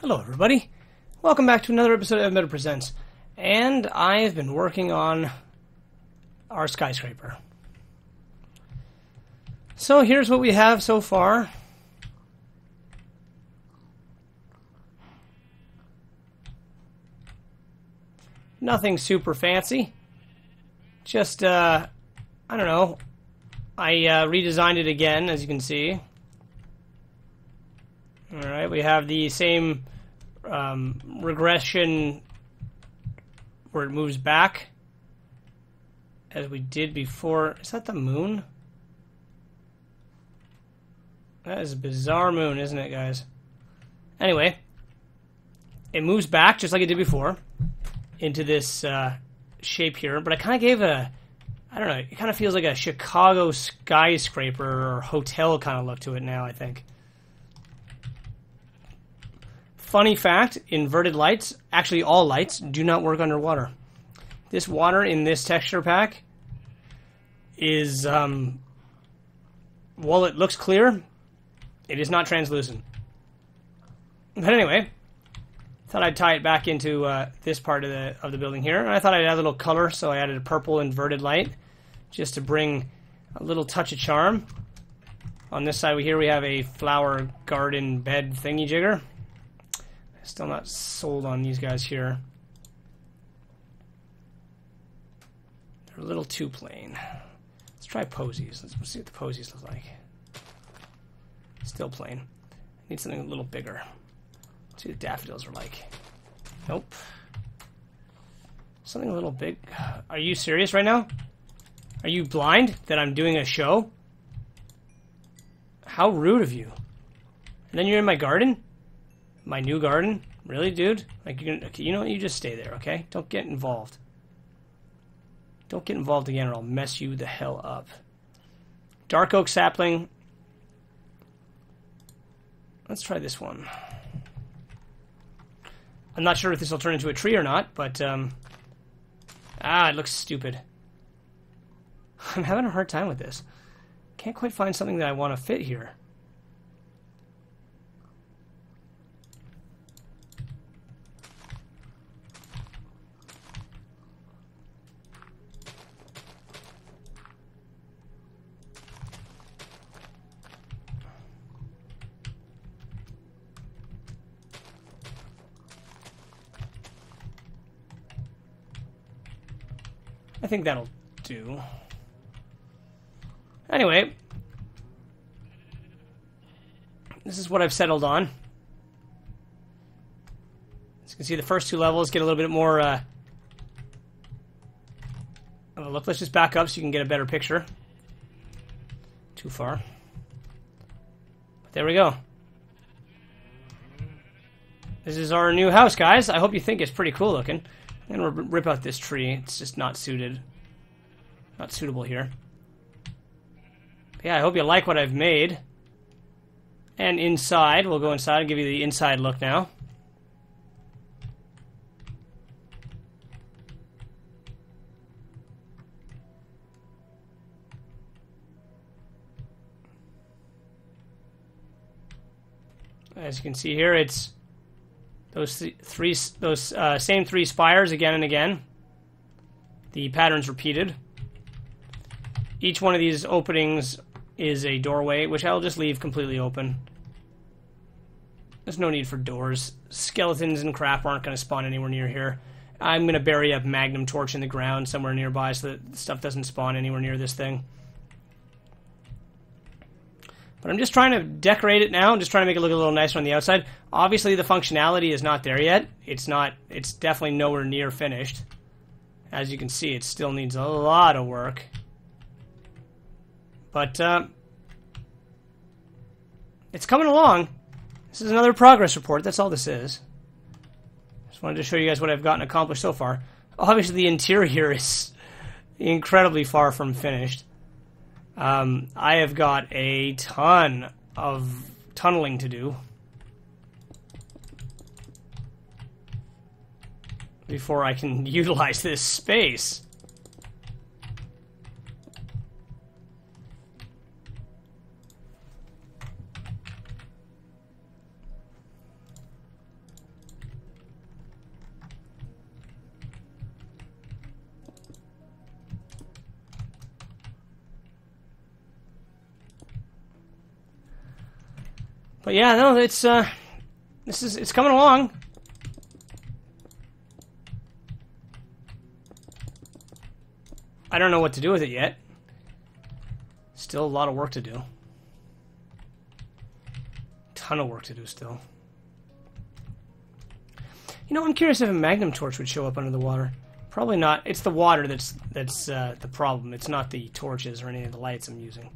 Hello everybody, welcome back to another episode of Meta Presents, and I've been working on our skyscraper. So here's what we have so far. Nothing super fancy, just, I don't know, I redesigned it again, as you can see. Alright, we have the same regression where it moves back as we did before. Is that the moon? That is a bizarre moon, isn't it, guys? Anyway, it moves back just like it did before into this shape here, but I kind of gave I don't know, it kind of feels like a Chicago skyscraper or hotel kind of look to it now, I think. Funny fact, inverted lights, actually all lights, do not work underwater. This water in this texture pack is, while it looks clear, it is not translucent. But anyway, thought I'd tie it back into this part of the building here. And I thought I'd add a little color, so I added a purple inverted light just to bring a little touch of charm. On this side here we have a flower garden bed thingy-jigger. Still not sold on these guys here. They're a little too plain. Let's try posies. Let's see what the posies look like. Still plain. Need something a little bigger. Let's see what daffodils are like. Nope. Something a little big. Are you serious right now? Are you blind that I'm doing a show? How rude of you. And then you're in my garden? My new garden? Really, dude? Like, you know what? You just stay there, okay? Don't get involved. Don't get involved again or I'll mess you the hell up. Dark oak sapling. Let's try this one. I'm not sure if this will turn into a tree or not, but, it looks stupid. I'm having a hard time with this. Can't quite find something that I want to fit here. I think that'll do. Anyway, this is what I've settled on. As you can see, the first two levels get a little bit more of a look. Let's just back up so you can get a better picture. Too far. But there we go. This is our new house, guys. I hope you think it's pretty cool looking. I'm going to rip out this tree. It's just not suited. Not suitable here. But yeah, I hope you like what I've made. And inside, we'll go inside and give you the inside look now. As you can see here, it's those same three spires again and again. The pattern's repeated. Each one of these openings is a doorway, which I'll just leave completely open. There's no need for doors. Skeletons and crap aren't going to spawn anywhere near here. I'm going to bury a magnum torch in the ground somewhere nearby so that stuff doesn't spawn anywhere near this thing. But I'm just trying to decorate it now. I'm just trying to make it look a little nicer on the outside. Obviously, the functionality is not there yet. It's definitely nowhere near finished. As you can see, it still needs a lot of work. But, it's coming along. This is another progress report. That's all this is. Just wanted to show you guys what I've gotten accomplished so far. Obviously, the interior is incredibly far from finished. I have got a ton of tunneling to do before I can utilize this space. But yeah, no, it's it's coming along. I don't know what to do with it yet. Still a lot of work to do. Ton of work to do still. You know, I'm curious if a magnum torch would show up under the water. Probably not. It's the water that's the problem. It's not the torches or any of the lights I'm using.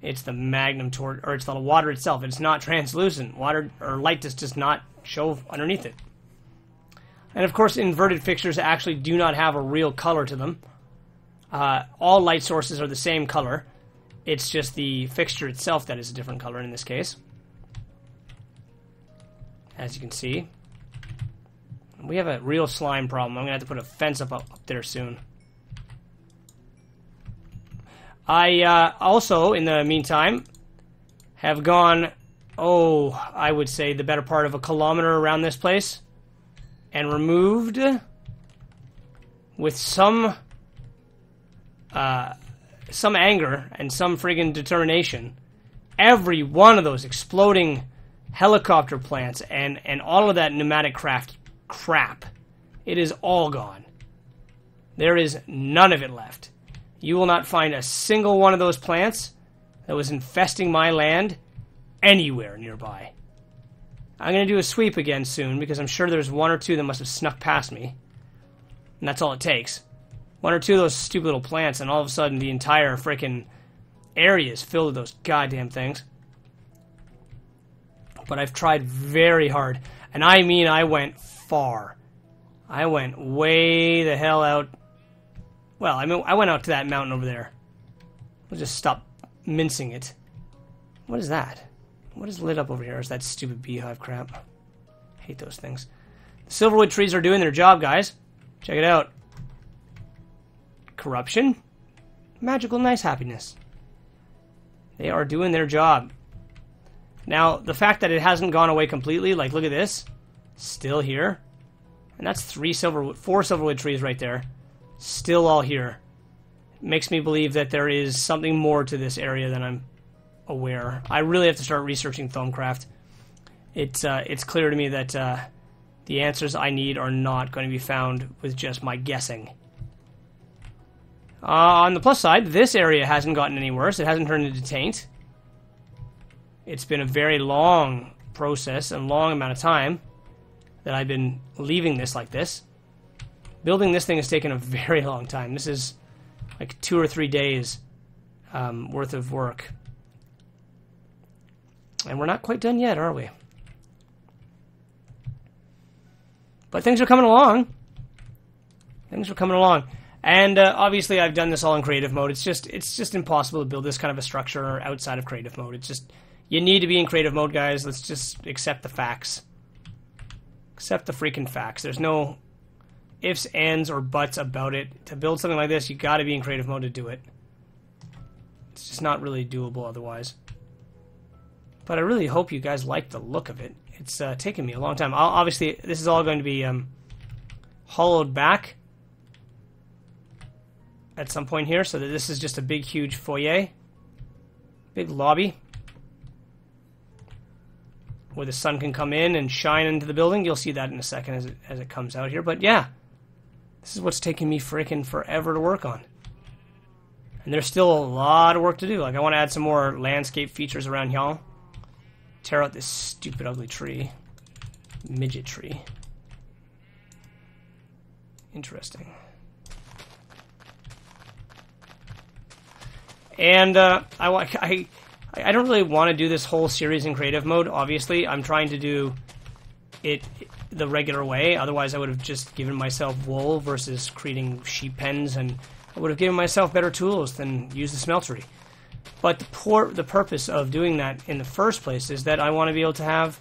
It's the magnum torch, or it's the water itself. It's not translucent. Water or light just does not show underneath it. And of course, inverted fixtures actually do not have a real color to them. All light sources are the same color. It's just the fixture itself that is a different color in this case. As you can see. We have a real slime problem. I'm going to have to put a fence up there soon. I also, in the meantime, have gone, I would say the better part of a kilometer around this place and removed, with some anger and some friggin' determination, every one of those exploding helicopter plants and all of that pneumatic crap. It is all gone. There is none of it left. You will not find a single one of those plants that was infesting my land anywhere nearby. I'm going to do a sweep again soon because I'm sure there's one or two that must have snuck past me. And that's all it takes. One or two of those stupid little plants, and all of a sudden the entire frickin' area is filled with those goddamn things. But I've tried very hard. And I mean, I went far. I went way the hell out. Well, I mean, I went out to that mountain over there. We'll just stop mincing it. What is that? What is lit up over here? Is that stupid beehive crap? Hate those things. The silverwood trees are doing their job, guys. Check it out. Corruption. Magical nice happiness. They are doing their job. Now, the fact that it hasn't gone away completely, like, look at this. Still here. And that's four silverwood trees right there. Still all here. It makes me believe that there is something more to this area than I'm aware. I really have to start researching Thaumcraft. It's clear to me that the answers I need are not going to be found with just my guessing. On the plus side, this area hasn't gotten any worse. It hasn't turned into taint. It's been a very long process and long amount of time that I've been leaving this like this. Building this thing has taken a very long time. This is like 2 or 3 days worth of work. And we're not quite done yet, are we? But things are coming along. Things are coming along. And obviously I've done this all in creative mode. It's just impossible to build this kind of a structure outside of creative mode. It's just, you need to be in creative mode, guys. Let's just accept the facts. Accept the freaking facts. There's no ifs, ands, or buts about it. To build something like this, you gotta be in creative mode to do it. It's just not really doable otherwise. But I really hope you guys like the look of it. It's taken me a long time. Obviously, this is all going to be hollowed back at some point here, so that this is just a big, huge foyer. Big lobby. Where the sun can come in and shine into the building. You'll see that in a second as it comes out here. But yeah, this is what's taking me freaking forever to work on. And there's still a lot of work to do. Like, I want to add some more landscape features around y'all. Tear out this stupid, ugly tree. Midget tree. Interesting. And I don't really want to do this whole series in creative mode, obviously. I'm trying to do it the regular way. Otherwise, I would have just given myself wool versus creating sheep pens, and I would have given myself better tools than use the smeltery. But the purpose of doing that in the first place is that I want to be able to have...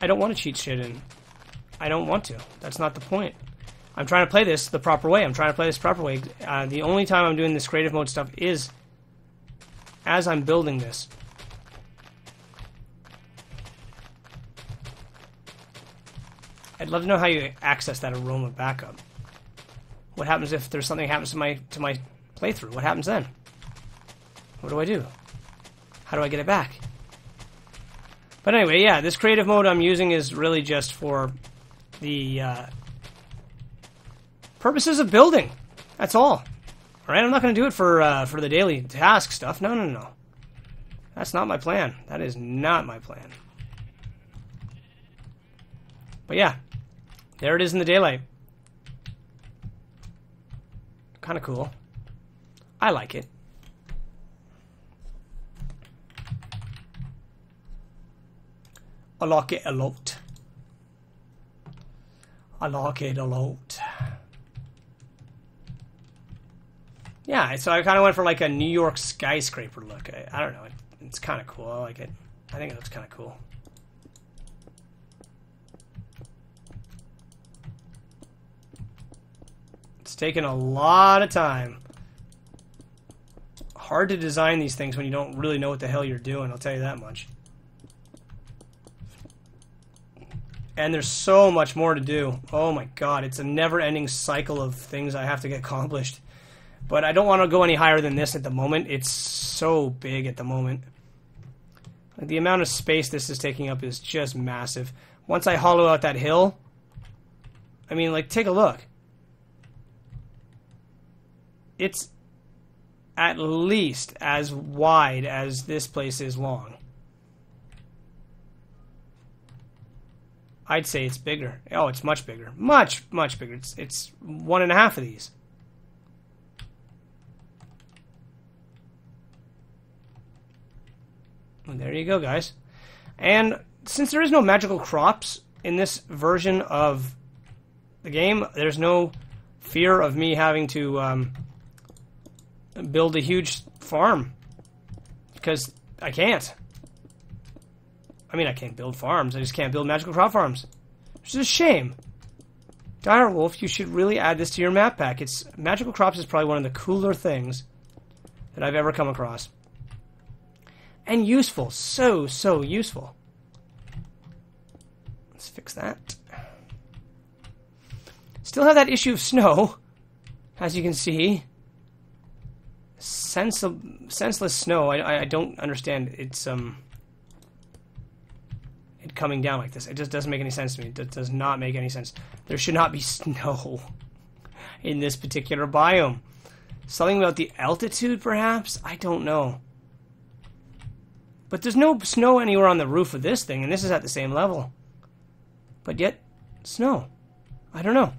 I don't want to cheat shit in. I don't want to. That's not the point. I'm trying to play this the proper way. I'm trying to play this the proper way. The only time I'm doing this creative mode stuff is as I'm building this. I'd love to know how you access that aroma backup. What happens if there's something happens to my playthrough? What happens then? What do I do? How do I get it back? But anyway, yeah, this creative mode I'm using is really just for the purposes of building. That's all. Alright, I'm not going to do it for the daily task stuff. No, no, no. That's not my plan. That is not my plan. But yeah, there it is in the daylight. Kind of cool. I like it. I like it a lot. I like it a lot. Yeah, so I kind of went for like a New York skyscraper look. I don't know. It's kind of cool. I like it. I think it looks kind of cool. It's taken a lot of time. Hard to design these things when you don't really know what the hell you're doing, I'll tell you that much. And there's so much more to do. Oh my god, it's a never-ending cycle of things I have to get accomplished. But I don't want to go any higher than this at the moment. It's so big at the moment. Like, the amount of space this is taking up is just massive. Once I hollow out that hill, I mean, like, take a look. It's at least as wide as this place is long. I'd say it's bigger. Oh, it's much bigger. Much, much bigger. It's 1.5 of these. And there you go, guys. And since there is no magical crops in this version of the game, there's no fear of me having to build a huge farm. Because I can't. I mean, I can't build farms. I just can't build magical crop farms. Which is a shame. Direwolf, you should really add this to your map pack. Magical crops is probably one of the cooler things that I've ever come across. And useful. So, so useful. Let's fix that. Still have that issue of snow, as you can see. Senseless snow. I don't understand. It's it coming down like this. It just doesn't make any sense to me. It does not make any sense. There should not be snow in this particular biome. Something about the altitude, perhaps? I don't know. But there's no snow anywhere on the roof of this thing, and this is at the same level. But yet, snow. I don't know.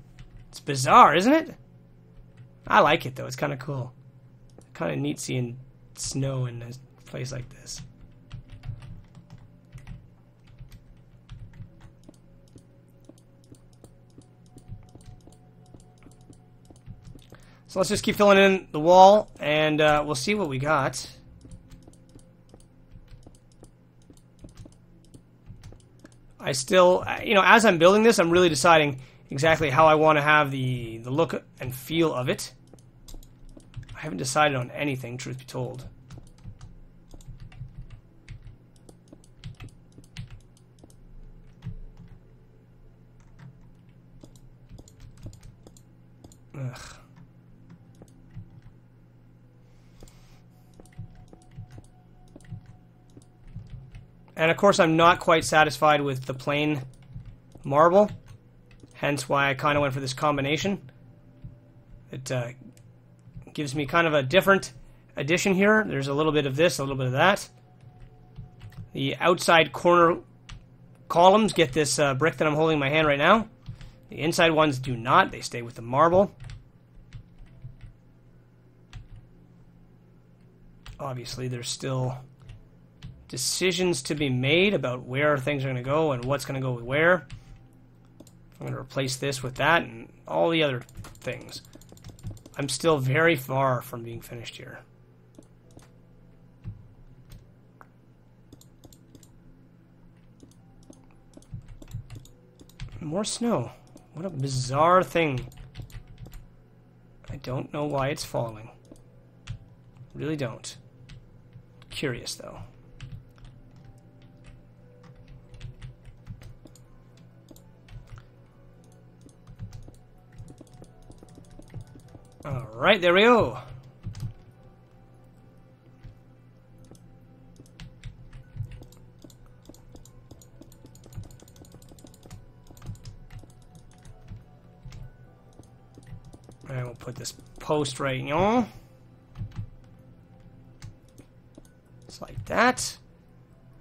It's bizarre, isn't it? I like it, though. It's kind of cool. Kind of neat seeing snow in a place like this. So let's just keep filling in the wall, and we'll see what we got. I still, you know, as I'm building this, I'm really deciding exactly how I want to have the look and feel of it. I haven't decided on anything, truth be told. Ugh. And of course, I'm not quite satisfied with the plain marble, hence why I kind of went for this combination. It gives me kind of a different addition here. There's a little bit of this, a little bit of that. The outside corner columns get this brick that I'm holding in my hand right now. The inside ones do not. They stay with the marble. Obviously, there's still decisions to be made about where things are going to go and what's going to go with where. I'm going to replace this with that and all the other things. I'm still very far from being finished here. More snow. What a bizarre thing. I don't know why it's falling. Really don't. Curious, though. Alright, there we go. And we'll put this post right here. Just like that.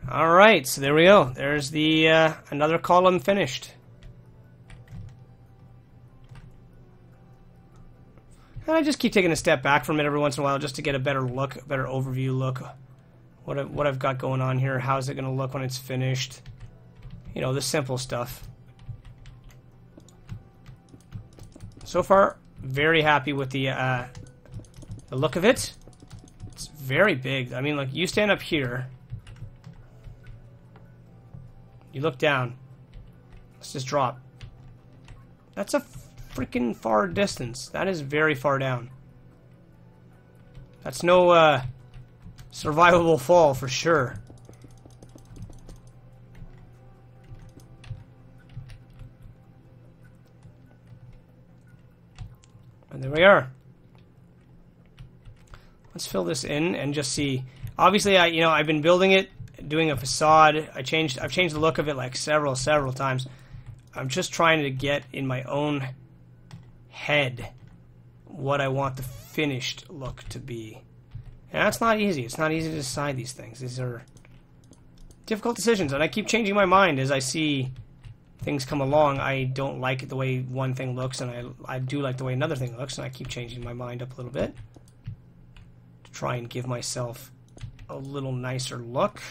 Alright, so there we go. There's the another column finished. And I just keep taking a step back from it every once in a while just to get a better look, a better overview look. What I've got going on here. How's it going to look when it's finished? You know, the simple stuff. So far, very happy with the look of it. It's very big. I mean, like, you stand up here. You look down. Let's just drop. That's a freaking far distance. That is very far down. That's no survivable fall for sure. And there we are. Let's fill this in and just see. Obviously, I've been building it, doing a facade. I've changed the look of it like several times. I'm just trying to get in my own head what I want the finished look to be. And that's not easy. It's not easy to decide these things. These are difficult decisions, and I keep changing my mind as I see things come along. I don't like the way one thing looks, and I do like the way another thing looks, and I keep changing my mind up a little bit to try and give myself a little nicer look.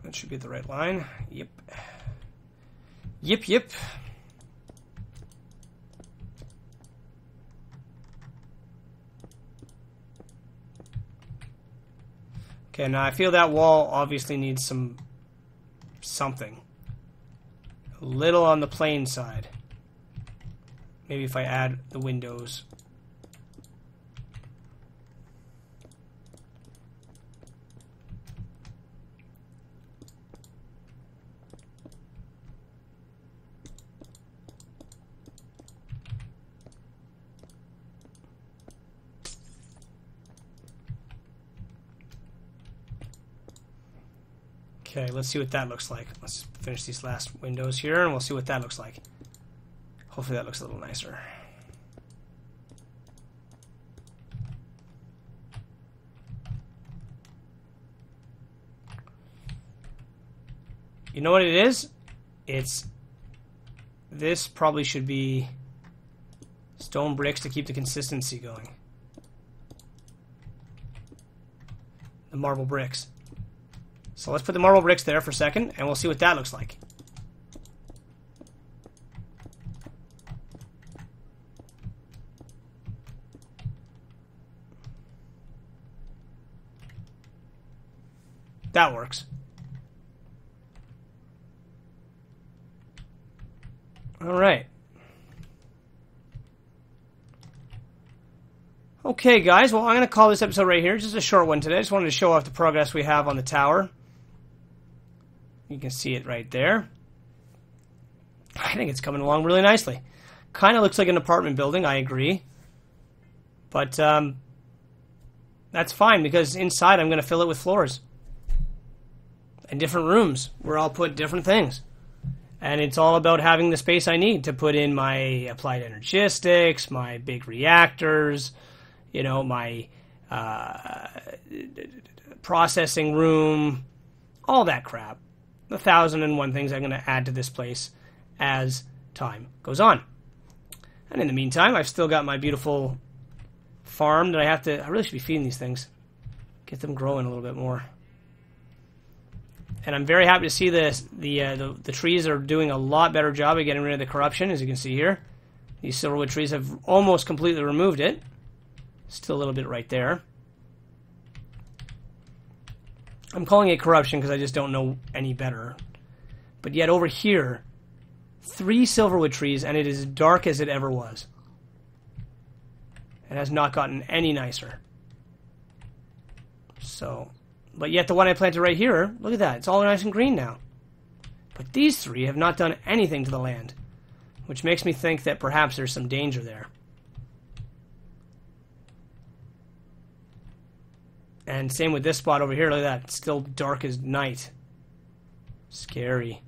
That should be the right line. Yep. Yep. Okay, now I feel that wall obviously needs something. A little on the plain side. Maybe if I add the windows. Okay, let's see what that looks like. Let's finish these last windows here, and we'll see what that looks like. Hopefully that looks a little nicer. You know what it is? This probably should be stone bricks to keep the consistency going. The marble bricks. So let's put the marble bricks there for a second, and we'll see what that looks like. That works. All right. Okay, guys. Well, I'm going to call this episode right here. Just a short one today. I just wanted to show off the progress we have on the tower. You can see it right there. I think it's coming along really nicely. Kind of looks like an apartment building, I agree. But that's fine, because inside I'm going to fill it with floors. And different rooms where I'll put different things. And it's all about having the space I need to put in my applied energistics, my big reactors, you know, my processing room, all that crap. The 1,001 things I'm going to add to this place as time goes on. And in the meantime, I've still got my beautiful farm that I really should be feeding these things. Get them growing a little bit more. And I'm very happy to see the trees are doing a lot better job of getting rid of the corruption, as you can see here. These silverwood trees have almost completely removed it. Still a little bit right there. I'm calling it corruption because I just don't know any better. But yet over here, 3 silverwood trees, and it is as dark as it ever was. It has not gotten any nicer. So, but yet the one I planted right here, look at that. It's all nice and green now. But these three have not done anything to the land, which makes me think that perhaps there's some danger there. And same with this spot over here. Look at that. It's still dark as night. Scary.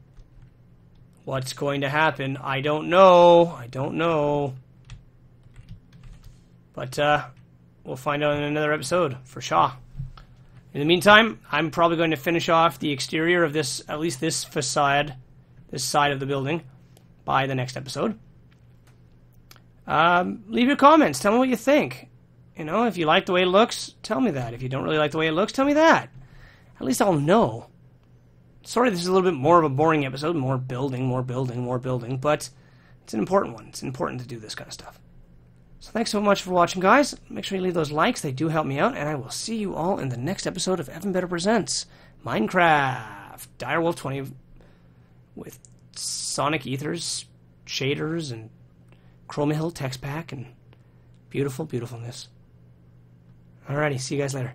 What's going to happen? I don't know. I don't know. But we'll find out in another episode for sure. In the meantime, I'm probably going to finish off the exterior of this, at least this facade, this side of the building, by the next episode. Leave your comments. Tell me what you think. You know, if you like the way it looks, tell me that. If you don't really like the way it looks, tell me that. At least I'll know. Sorry this is a little bit more of a boring episode. More building, more building, more building. But it's an important one. It's important to do this kind of stuff. So thanks so much for watching, guys. Make sure you leave those likes. They do help me out. And I will see you all in the next episode of Evan Better Presents Minecraft. Direwolf20 with Sonic Ethers, shaders, and Chroma text pack, and beautiful beautifulness. Alrighty, see you guys later.